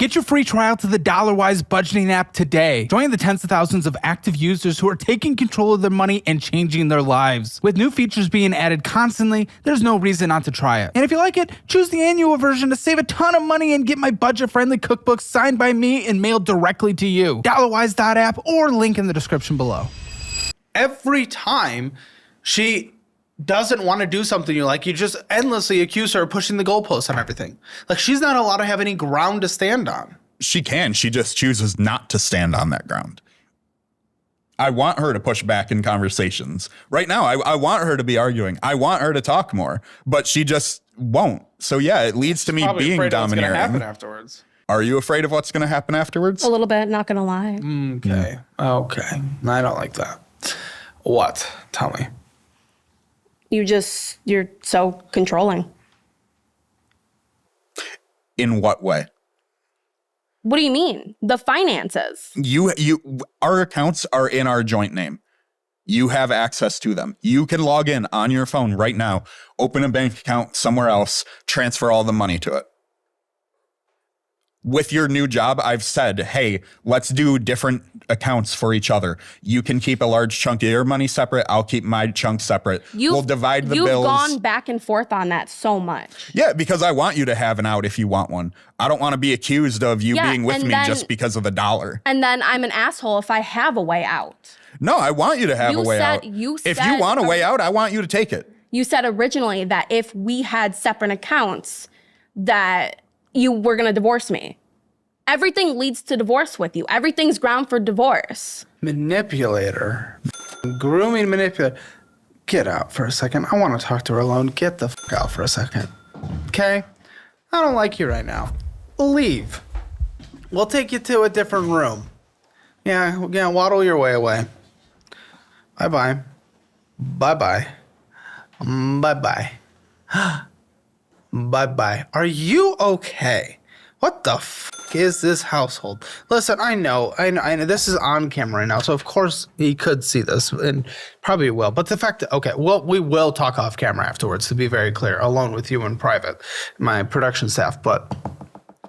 Get your free trial to the DollarWise budgeting app today. Join the tens of thousands of active users who are taking control of their money and changing their lives. With new features being added constantly, there's no reason not to try it. And if you like it, choose the annual version to save a ton of money and get my budget-friendly cookbook signed by me and mailed directly to you. DollarWise.app or link in the description below. Every time she doesn't want to do something you like, you just endlessly accuse her of pushing the goalposts on everything. Like, she's not allowed to have any ground to stand on. She can. She just chooses not to stand on that ground. I want her to push back in conversations. Right now, I want her to be arguing. I want her to talk more, but she just won't. So yeah, it leads to me being domineering. What's going to happen afterwards? Are you afraid of what's going to happen afterwards? A little bit, not going to lie. Okay. Yeah. Okay. I don't like that. What? Tell me. You're so controlling. In what way? What do you mean? The finances. Our accounts are in our joint name. You have access to them. You can log in on your phone right now, open a bank account somewhere else, transfer all the money to it. With your new job, I've said, hey, let's do different accounts for each other. You can keep a large chunk of your money separate. I'll keep my chunk separate. We'll divide the bills. You've gone back and forth on that so much. Yeah, because I want you to have an out if you want one. I don't want to be accused of you being with me just because of the dollar. And then I'm an asshole if I have a way out. No, I want you to have a way out. If you want a way out, I want you to take it. You said originally that if we had separate accounts, that you were going to divorce me. Everything leads to divorce with you. Everything's ground for divorce. Manipulator. Grooming manipulator. Get out for a second. I want to talk to her alone. Get the out for a second. Okay? I don't like you right now. Leave. We'll take you to a different room. Yeah, waddle your way away. Bye-bye. Bye-bye. Bye-bye. Bye-bye. Are you okay? What the is this household? Listen, I know. This is on camera right now, so of course he could see this, and probably will. But the fact that, okay, well, we will talk off camera afterwards, to be very clear, alone with you in private, my production staff. But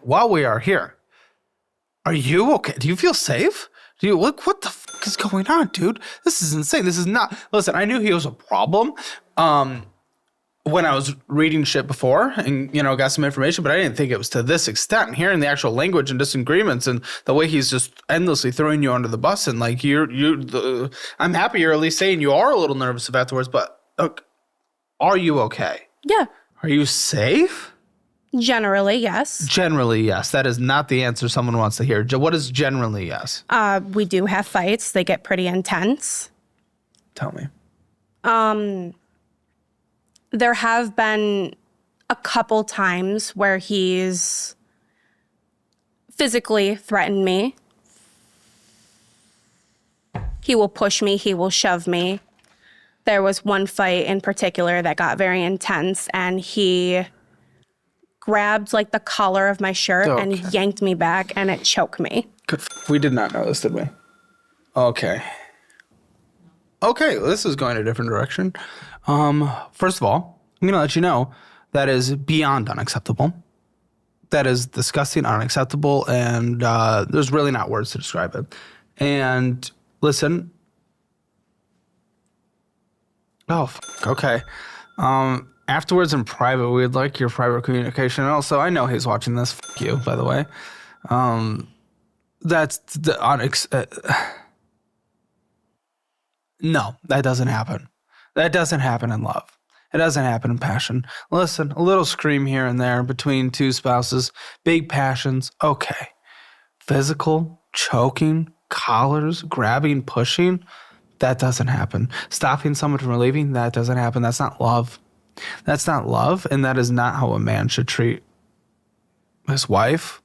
while we are here, are you okay? Do you feel safe? Do you look? What the is going on, dude? This is insane. This is not. Listen, I knew he was a problem. When I was reading shit before and, got some information, but I didn't think it was to this extent. Hearing the actual language and disagreements and the way he's just endlessly throwing you under the bus, and like I'm happy you're at least saying you are a little nervous afterwards, but are you okay? Yeah. Are you safe? Generally, yes. Generally, yes. That is not the answer someone wants to hear. What is generally yes? We do have fights. They get pretty intense. Tell me. There have been a couple times where he's physically threatened me. He will push me. He will shove me. There was one fight in particular that got very intense, and he grabbed like the collar of my shirt and yanked me back, and it choked me. We did not know this, did we? Okay. Okay, this is going a different direction. First of all, I'm going to let you know that is beyond unacceptable. That is disgusting, unacceptable, and there's really not words to describe it. And listen. Oh, okay. Afterwards in private, we'd like your private communication. And also, I know he's watching this. You, by the way. That's the No, that doesn't happen. That doesn't happen in love. It doesn't happen in passion. Listen, a little scream here and there between two spouses, big passions, okay. Physical, choking, collars, grabbing, pushing, that doesn't happen. Stopping someone from leaving, that doesn't happen. That's not love. That's not love, and that is not how a man should treat his wife.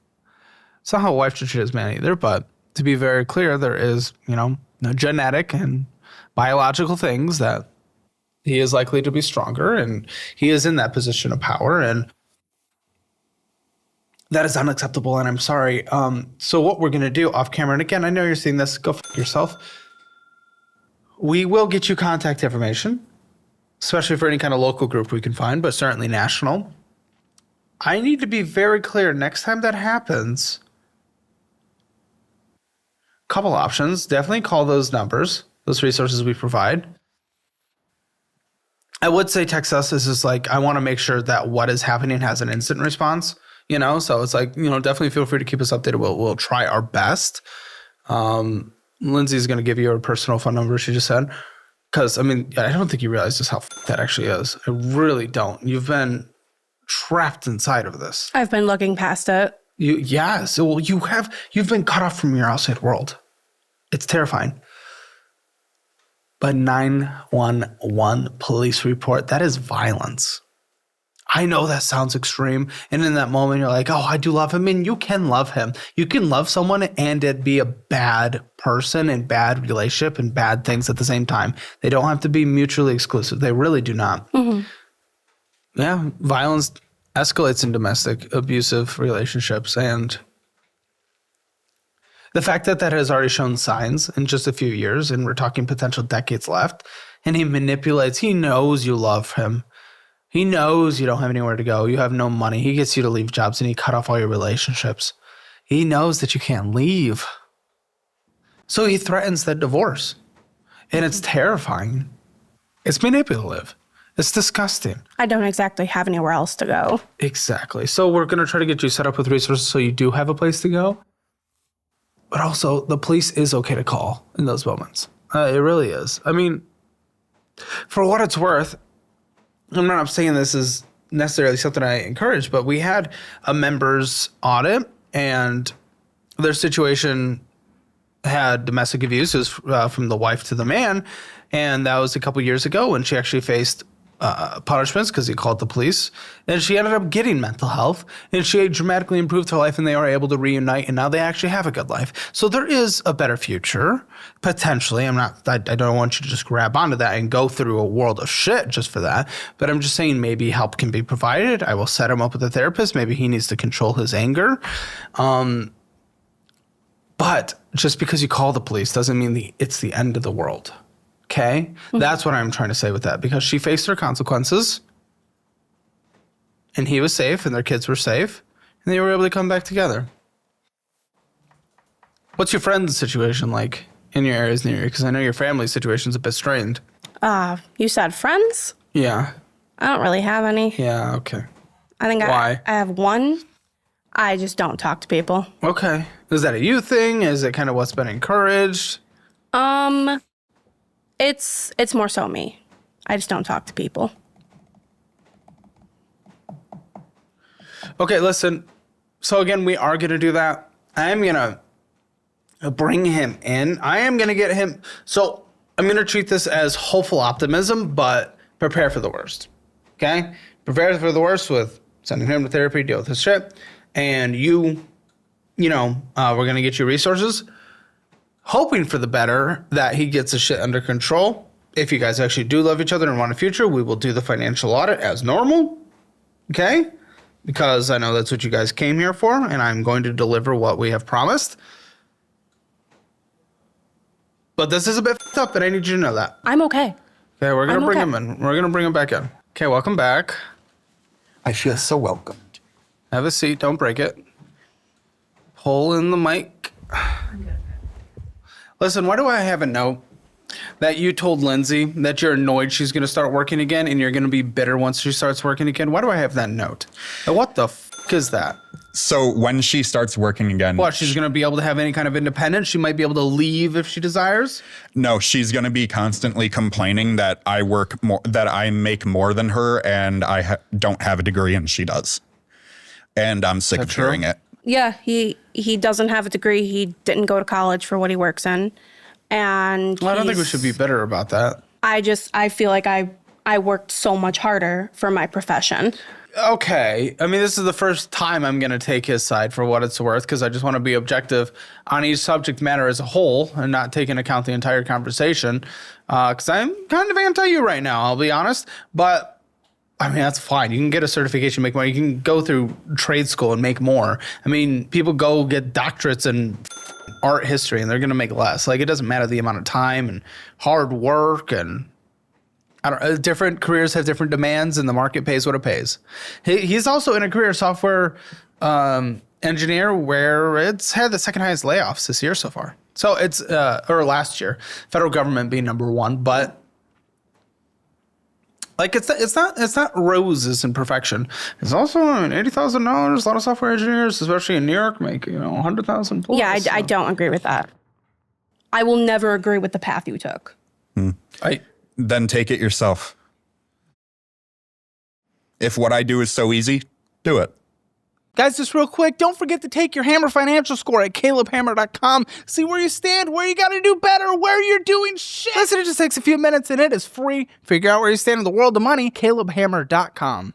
It's not how a wife should treat his man either, but to be very clear, there is, genetic and biological things that he is likely to be stronger, and he is in that position of power, and that is unacceptable, and I'm sorry. So what we're going to do off camera, and again, I know you're seeing this, go f*** yourself. We will get you contact information, especially for any kind of local group we can find, but certainly national. I need to be very clear next time that happens. couple options. Definitely call those numbers, those resources we provide. I would say text us. This is like, I want to make sure that what is happening has an instant response, so it's like, definitely feel free to keep us updated. We'll try our best. Lindsay's going to give you her personal phone number, she just said. Because, I don't think you realize just how that actually is. I really don't. You've been trapped inside of this. I've been looking past it. Yes. Well, you've been cut off from your outside world. It's terrifying. But 911 police report, that is violence. I know that sounds extreme. And in that moment, you're like, oh, I do love him. And you can love him. You can love someone and it be a bad person and bad relationship and bad things at the same time. They don't have to be mutually exclusive. They really do not. Mm-hmm. Yeah, violence escalates in domestic abusive relationships. And the fact that has already shown signs in just a few years, and we're talking potential decades left, and he manipulates, he knows you love him. He knows you don't have anywhere to go. You have no money. He gets you to leave jobs and he cut off all your relationships. He knows that you can't leave. So he threatens that divorce. And it's terrifying. It's manipulative. It's disgusting. I don't exactly have anywhere else to go. Exactly. So we're going to try to get you set up with resources so you do have a place to go. But also, the police is okay to call in those moments. It really is. For what it's worth, I'm not saying this is necessarily something I encourage, but we had a members audit and their situation had domestic abuse. It was from the wife to the man. And that was a couple years ago when she actually faced punishments because he called the police. And she ended up getting mental health and she dramatically improved her life and they were able to reunite and now they actually have a good life. So there is a better future, potentially. I don't want you to just grab onto that and go through a world of shit just for that. But I'm just saying maybe help can be provided. I will set him up with a therapist. Maybe he needs to control his anger. But just because you call the police doesn't mean it's the end of the world. Okay? Mm-hmm. That's what I'm trying to say with that, because she faced her consequences and he was safe and their kids were safe and they were able to come back together. What's your friend's situation like in your areas near you? Because I know your family situation's a bit strained. You said friends? Yeah. I don't really have any. Yeah, okay. I think Why? I have one. I just don't talk to people. Okay. Is that a you thing? Is it kind of what's been encouraged? It's more so me. I just don't talk to people. Okay, listen. So again, we are going to do that. I am going to bring him in. I am going to get him. So I'm going to treat this as hopeful optimism, but prepare for the worst. Okay? Prepare for the worst with sending him to therapy, deal with his shit. And we're going to get you resources. Hoping for the better, that he gets his shit under control. If you guys actually do love each other and want a future, we will do the financial audit as normal. Okay? Because I know that's what you guys came here for, and I'm going to deliver what we have promised. But this is a bit f***ed up, and I need you to know that. I'm okay. Okay, we're going to bring him in. We're going to bring him back in. Okay, welcome back. I feel so welcomed. Have a seat. Don't break it. Pull in the mic. Listen, why do I have a note that you told Lindsay that you're annoyed she's going to start working again and you're going to be bitter once she starts working again? Why do I have that note? Now, what the f*** is that? So when she starts working again... What, she's going to be able to have any kind of independence? She might be able to leave if she desires? No, she's going to be constantly complaining that I work more, that I make more than her and I don't have a degree and she does. And I'm sick of hearing it. Yeah, he doesn't have a degree. He didn't go to college for what he works in. And well, I don't think we should be bitter about that. I feel like I worked so much harder for my profession. Okay. This is the first time I'm going to take his side for what it's worth, because I just want to be objective on each subject matter as a whole and not take into account the entire conversation. Because I'm kind of anti you right now, I'll be honest. But that's fine. You can get a certification, make more. You can go through trade school and make more. People go get doctorates in art history and they're going to make less. Like, it doesn't matter the amount of time and hard work, and different careers have different demands and the market pays what it pays. He's also in a career software engineer where it's had the second highest layoffs this year so far. So it's or last year, federal government being number one, but like it's not roses and perfection. It's also $80,000. A lot of software engineers, especially in New York, make $100,000 plus. Yeah, I don't agree with that. I will never agree with the path you took. Then take it yourself. If what I do is so easy, do it. Guys, just real quick, don't forget to take your Hammer financial score at calebhammer.com. See where you stand, where you got to do better, where you're doing shit. Listen, it just takes a few minutes and it is free. Figure out where you stand in the world of money, calebhammer.com.